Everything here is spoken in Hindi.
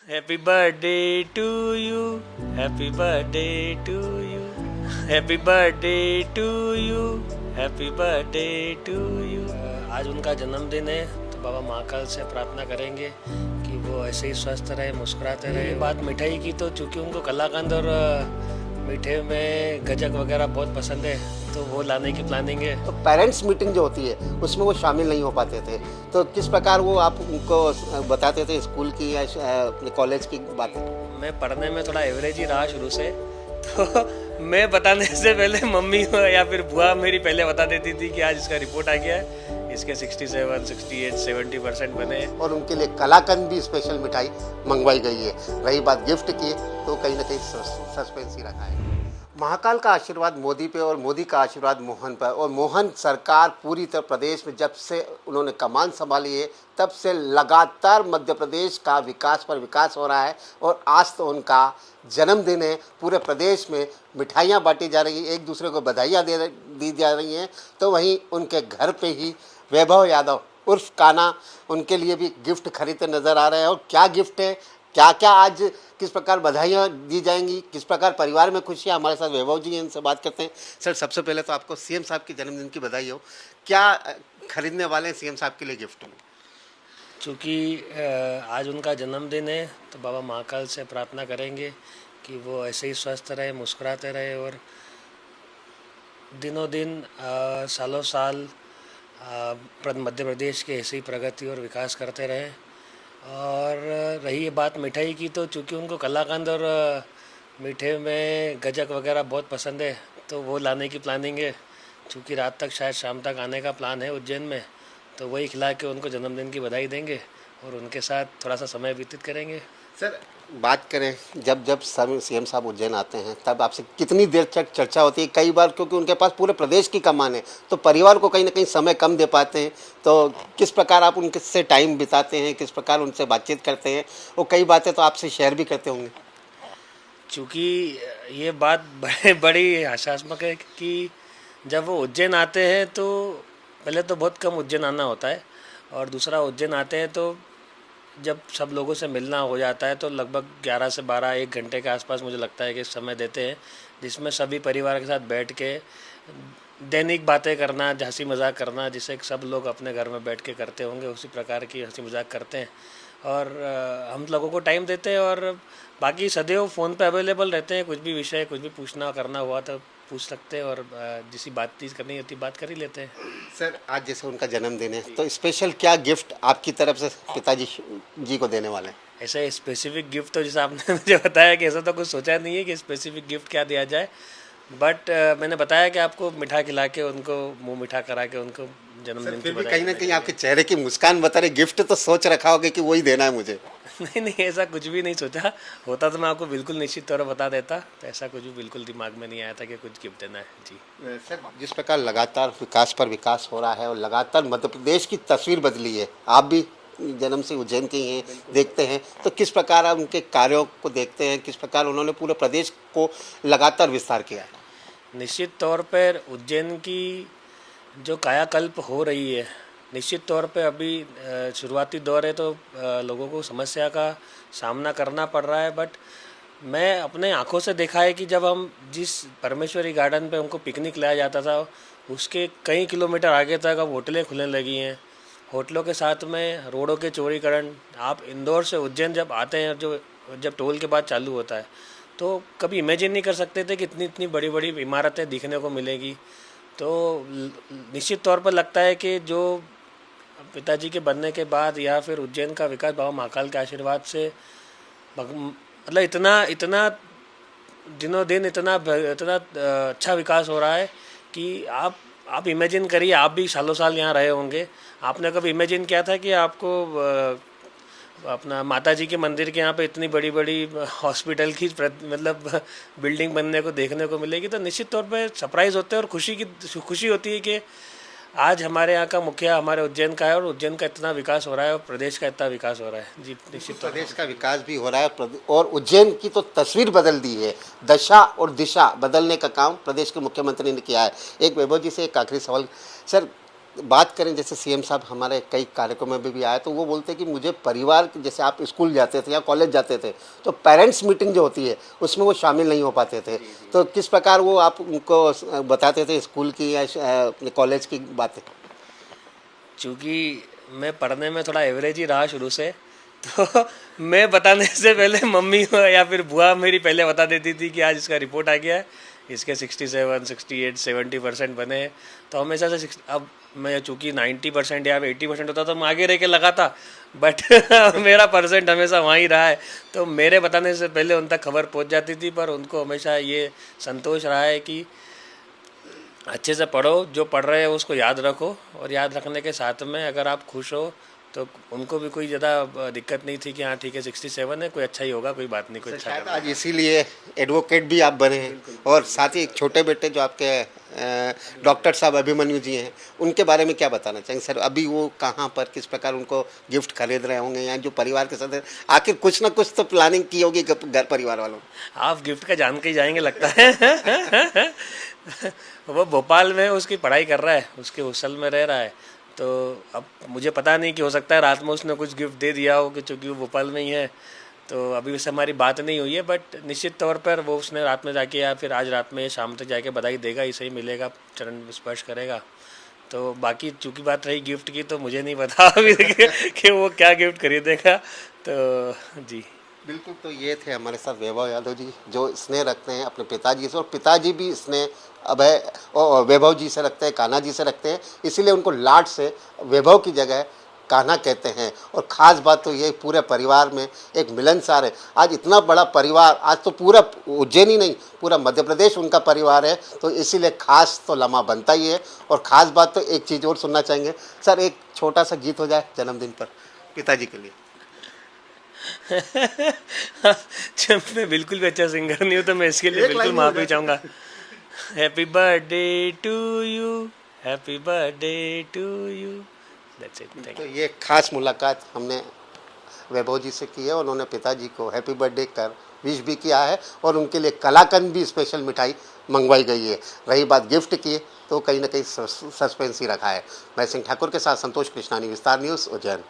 Happy birthday to you, happy birthday to you, happy birthday to you, happy birthday to you. आज उनका जन्मदिन है तो बाबा महाकाल से प्रार्थना करेंगे कि वो ऐसे ही स्वस्थ रहे, मुस्कुराते रहे। बात मिठाई की, तो चूँकि उनको कलाकंद और मीठे में गजक वगैरह बहुत पसंद है तो वो लाने की प्लानिंग है। तो पेरेंट्स मीटिंग जो होती है उसमें वो शामिल नहीं हो पाते थे, तो किस प्रकार वो आप उनको बताते थे स्कूल की या अपने कॉलेज की बातें? मैं पढ़ने में थोड़ा एवरेज ही रहा शुरू से, तो मैं बताने से पहले मम्मी या फिर बुआ मेरी पहले बता देती थी कि आज इसका रिपोर्ट आ गया है, इसके 67, 68, 70% बने। और उनके लिए कलाकंद भी स्पेशल मिठाई मंगवाई गई है। रही बात गिफ्ट की तो कहीं ना कहीं सस्पेंस ही रखा है। महाकाल का आशीर्वाद मोदी पे और मोदी का आशीर्वाद मोहन पर, और मोहन सरकार पूरी तरह प्रदेश में जब से उन्होंने कमान संभाली है तब से लगातार मध्य प्रदेश का विकास पर विकास हो रहा है। और आज तो उनका जन्मदिन है, पूरे प्रदेश में मिठाइयाँ बांटी जा रही हैं, एक दूसरे को बधाइयाँ दी जा रही हैं। तो वहीं उनके घर पे ही वैभव यादव उर्फ कान्हा उनके लिए भी गिफ्ट खरीदते नजर आ रहे हैं। और क्या गिफ्ट है, क्या क्या आज किस प्रकार बधाइयाँ दी जाएंगी, किस प्रकार परिवार में खुशियाँ, हमारे साथ वैभव जी हैं, इनसे बात करते हैं। सर, सबसे पहले तो आपको सीएम साहब के जन्मदिन की बधाई हो। क्या खरीदने वाले हैं सीएम साहब के लिए गिफ्ट में? चूँकि आज उनका जन्मदिन है तो बाबा महाकाल से प्रार्थना करेंगे कि वो ऐसे ही स्वस्थ रहे, मुस्कुराते रहे और दिनों दिन सालों साल मध्य प्रदेश के ऐसे ही प्रगति और विकास करते रहे। और रही ये बात मिठाई की, तो चूँकि उनको कलाकंद और मीठे में गजक वगैरह बहुत पसंद है तो वो लाने की प्लानिंग है। चूँकि रात तक शायद शाम तक आने का प्लान है उज्जैन में, तो वही खिला के उनको जन्मदिन की बधाई देंगे और उनके साथ थोड़ा सा समय व्यतीत करेंगे। सर, बात करें जब जब सीएम साहब उज्जैन आते हैं तब आपसे कितनी देर तक चर्चा होती है? कई बार क्योंकि उनके पास पूरे प्रदेश की कमान है तो परिवार को कहीं ना कहीं समय कम दे पाते हैं, तो किस प्रकार आप उनसे टाइम बिताते हैं, किस प्रकार उनसे बातचीत करते हैं? और कई बातें तो आपसे शेयर भी करते होंगे। चूँकि ये बात बड़ी हास्यास्पद है कि जब वो उज्जैन आते हैं तो पहले तो बहुत कम उज्जैन आना होता है, और दूसरा उज्जैन आते हैं तो जब सब लोगों से मिलना हो जाता है तो लगभग 11 से 12 एक घंटे के आसपास मुझे लगता है कि समय देते हैं, जिसमें सभी परिवार के साथ बैठ के दैनिक बातें करना, हंसी मजाक करना, जिसे सब लोग अपने घर में बैठ के करते होंगे उसी प्रकार की हंसी मजाक करते हैं। और हम लोगों को टाइम देते हैं और बाकी सदैव फ़ोन पे अवेलेबल रहते हैं। कुछ भी विषय, कुछ भी पूछना करना हुआ तो पूछ सकते हैं और जिसी बातचीत करनी होती बात कर ही लेते हैं। सर, आज जैसे उनका जन्मदिन है तो स्पेशल क्या गिफ्ट आपकी तरफ से पिताजी जी को देने वाले हैं? ऐसे स्पेसिफिक गिफ्ट तो जैसे आपने मुझे बताया कि ऐसा तो कुछ सोचा नहीं है कि स्पेसिफिक गिफ्ट क्या दिया जाए, बट मैंने बताया कि आपको मिठा खिला के उनको मुंह मिठा करा के उनको जन्मदिन की फिर भी बधाई कहीं ना कहीं आपके चेहरे की मुस्कान बता रहे गिफ्ट तो सोच रखा होगा कि वही देना है मुझे। नहीं नहीं, ऐसा कुछ भी नहीं सोचा होता तो मैं आपको बिल्कुल निश्चित तौर पर बता देता, तो ऐसा कुछ भी बिल्कुल दिमाग में नहीं आया था कि कुछ गिफ्ट देना है जी। सर, जिस प्रकार लगातार विकास पर विकास हो रहा है और लगातार मध्य प्रदेश की तस्वीर बदली है, आप भी जन्म से उज्जैन के ही हैं, देखते हैं, तो किस प्रकार आप उनके कार्यों को देखते हैं, किस प्रकार उन्होंने पूरे प्रदेश को लगातार विस्तार किया है? निश्चित तौर पर उज्जैन की जो कायाकल्प हो रही है, निश्चित तौर पे अभी शुरुआती दौर है तो लोगों को समस्या का सामना करना पड़ रहा है, बट मैं अपने आंखों से देखा है कि जब हम जिस परमेश्वरी गार्डन पे हमको पिकनिक लाया जाता था उसके कई किलोमीटर आगे तक अब होटलें खुलने लगी हैं। होटलों के साथ में रोडों के चौड़ीकरण, आप इंदौर से उज्जैन जब आते हैं, जो जब टोल के बाद चालू होता है, तो कभी इमेजिन नहीं कर सकते थे कि इतनी इतनी बड़ी बड़ी इमारतें दिखने को मिलेगी। तो निश्चित तौर पर लगता है कि जो पिताजी के बनने के बाद या फिर उज्जैन का विकास बाबा महाकाल के आशीर्वाद से मतलब इतना इतना दिनों दिन इतना इतना अच्छा विकास हो रहा है कि आप इमेजिन करिए, आप भी सालों साल यहाँ रहे होंगे, आपने कभी इमेजिन किया था कि आपको अपना माता जी के मंदिर के यहाँ पे इतनी बड़ी बड़ी हॉस्पिटल की मतलब बिल्डिंग बनने को देखने को मिलेगी? तो निश्चित तौर पे सरप्राइज़ होते हैं और खुशी होती है कि आज हमारे यहाँ का मुखिया हमारे उज्जैन का है और उज्जैन का इतना विकास हो रहा है और प्रदेश का इतना विकास हो रहा है जी। निश्चित तौर प्रदेश का विकास भी हो रहा है और उज्जैन की तो तस्वीर बदल दी है, दशा और दिशा बदलने का काम प्रदेश के मुख्यमंत्री ने किया है। एक वैभव जी से एक आखिरी सवाल। सर, बात करें जैसे सीएम साहब हमारे कई कार्यक्रमों में भी आए तो वो बोलते हैं कि मुझे परिवार, जैसे आप स्कूल जाते थे या कॉलेज जाते थे तो पेरेंट्स मीटिंग जो होती है उसमें वो शामिल नहीं हो पाते थे, तो किस प्रकार वो आप उनको बताते थे स्कूल की या अपने कॉलेज की बातें? चूँकि मैं पढ़ने में थोड़ा एवरेज ही रहा शुरू से, तो मैं बताने से पहले मम्मी या फिर बुआ मेरी पहले बता देती थी कि आज इसका रिपोर्ट आ गया है, इसके 67, 68, 70% बने हैं। तो हमेशा से अब मैं चूँकि 90% या 80% होता तो मैं आगे रह के लगा था, बट मेरा परसेंट हमेशा वहाँ ही रहा है, तो मेरे बताने से पहले उन तक खबर पहुँच जाती थी। पर उनको हमेशा ये संतोष रहा है कि अच्छे से पढ़ो, जो पढ़ रहे हो उसको याद रखो, और याद रखने के साथ में अगर आप खुश हो तो उनको भी कोई ज़्यादा दिक्कत नहीं थी कि हाँ ठीक है 67 है, कोई अच्छा ही होगा, कोई बात नहीं, कोई अच्छा शायद करना। आज इसीलिए एडवोकेट भी आप बने हैं, और साथ ही एक छोटे बेटे जो आपके डॉक्टर साहब अभिमन्यु जी हैं, उनके बारे में क्या बताना चाहेंगे सर? अभी वो कहाँ पर, किस प्रकार उनको गिफ्ट खरीद रहे होंगे, या जो परिवार के सदस्य आखिर कुछ ना कुछ तो प्लानिंग की होगी घर परिवार वालों? आप गिफ्ट का जान के ही जाएंगे लगता है। वो भोपाल में उसकी पढ़ाई कर रहा है, उसके हॉस्टल में रह रहा है, तो अब मुझे पता नहीं कि हो सकता है रात में उसने कुछ गिफ्ट दे दिया हो कि चूँकि वो भोपाल में ही है, तो अभी उससे हमारी बात नहीं हुई है। बट निश्चित तौर पर वो उसने रात में जाके या फिर आज रात में या शाम तक जाके बधाई देगा, इसे ही मिलेगा, चरण स्पर्श करेगा। तो बाकी चूँकि बात रही गिफ्ट की, तो मुझे नहीं पता अभी कि वो क्या गिफ्ट खरीदेगा, तो जी। बिल्कुल, तो ये थे हमारे साथ वैभव यादव जी, जो स्नेह रखते हैं अपने पिताजी से, और पिताजी भी स्नेह अभय और वैभव जी से रखते हैं, कान्हा जी से रखते हैं, इसीलिए उनको लाड से वैभव की जगह कान्हा कहते हैं। और ख़ास बात तो ये पूरे परिवार में एक मिलनसार है। आज इतना बड़ा परिवार, आज तो पूरा उज्जैन ही नहीं, पूरा मध्य प्रदेश उनका परिवार है, तो इसीलिए खास तो लम्हा बनता ही है। और ख़ास बात तो एक चीज़ और सुनना चाहेंगे सर, एक छोटा सा गीत हो जाए जन्मदिन पर पिताजी के लिए। जब मैं बिल्कुल भी अच्छा सिंगर नहीं हूँ तो मैं इसके लिए एक बिल्कुल लाइन में माफ़ी हो चाहूँगा। Happy birthday to you, happy birthday to you, that's it, thank तो यू। ये खास मुलाकात हमने वैभव जी से की है। उन्होंने पिताजी को हैप्पी बर्थडे कर विश भी किया है, और उनके लिए कलाकंद भी स्पेशल मिठाई मंगवाई गई है। रही बात गिफ्ट की, तो कहीं ना कहीं सस्पेंस ही रखा है। मैं सिंह ठाकुर के साथ संतोष कृष्णानी, विस्तार न्यूज़, उज्जैन।